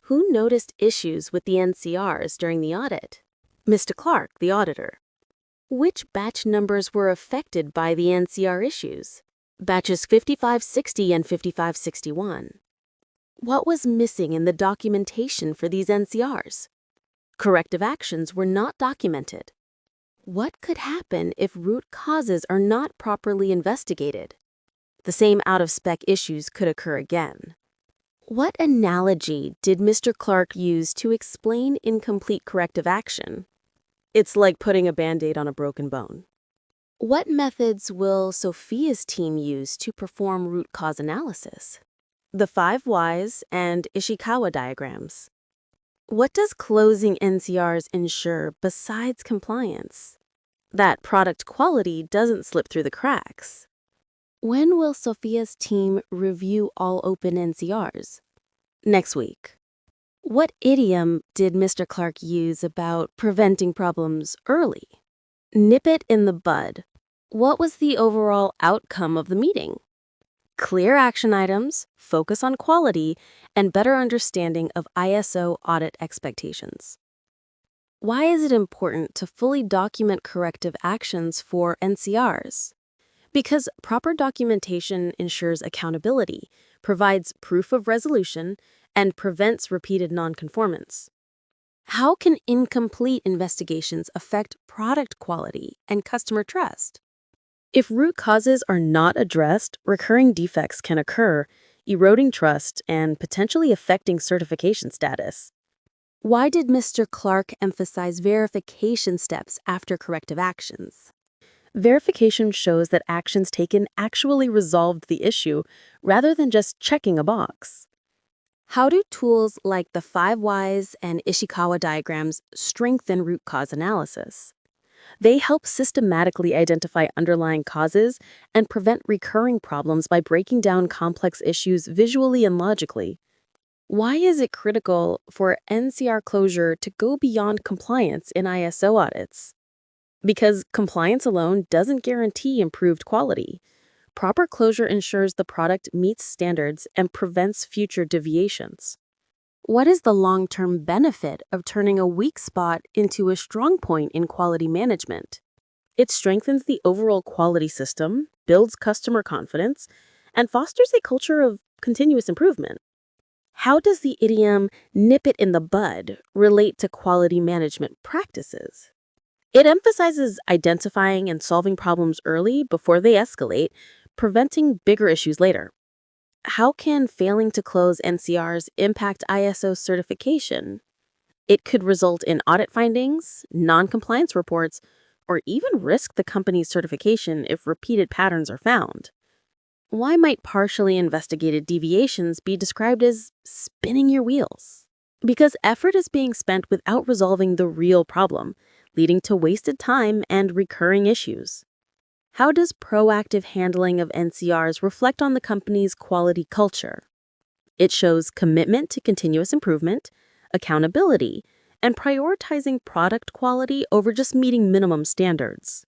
Who noticed issues with the NCRs during the audit? Mr. Clark, the auditor. Which batch numbers were affected by the NCR issues? Batches 5560 and 5561. What was missing in the documentation for these NCRs? Corrective actions were not documented. What could happen if root causes are not properly investigated? The same out-of-spec issues could occur again. What analogy did Mr. Clark use to explain incomplete corrective action? It's like putting a Band-Aid on a broken bone. What methods will Sophia's team use to perform root cause analysis? The 5 whys and Ishikawa diagrams. What does closing NCRs ensure besides compliance? That product quality doesn't slip through the cracks. When will Sophia's team review all open NCRs? Next week. What idiom did Mr. Clark use about preventing problems early? Nip it in the bud. What was the overall outcome of the meeting? Clear action items, focus on quality, and better understanding of ISO audit expectations. Why is it important to fully document corrective actions for NCRs? Because proper documentation ensures accountability, provides proof of resolution, and prevents repeated nonconformance. How can incomplete investigations affect product quality and customer trust? If root causes are not addressed, recurring defects can occur, eroding trust and potentially affecting certification status. Why did Mr. Clark emphasize verification steps after corrective actions? Verification shows that actions taken actually resolved the issue rather than just checking a box. How do tools like the 5 whys and Ishikawa diagrams strengthen root cause analysis? They help systematically identify underlying causes and prevent recurring problems by breaking down complex issues visually and logically. Why is it critical for NCR closure to go beyond compliance in ISO audits? Because compliance alone doesn't guarantee improved quality. Proper closure ensures the product meets standards and prevents future deviations. What is the long-term benefit of turning a weak spot into a strong point in quality management? It strengthens the overall quality system, builds customer confidence, and fosters a culture of continuous improvement. How does the idiom "nip it in the bud" relate to quality management practices? It emphasizes identifying and solving problems early before they escalate, preventing bigger issues later. How can failing to close NCRs impact ISO certification? It could result in audit findings, non-compliance reports, or even risk the company's certification if repeated patterns are found. Why might partially investigated deviations be described as spinning your wheels? Because effort is being spent without resolving the real problem, leading to wasted time and recurring issues. How does proactive handling of NCRs reflect on the company's quality culture? It shows commitment to continuous improvement, accountability, and prioritizing product quality over just meeting minimum standards.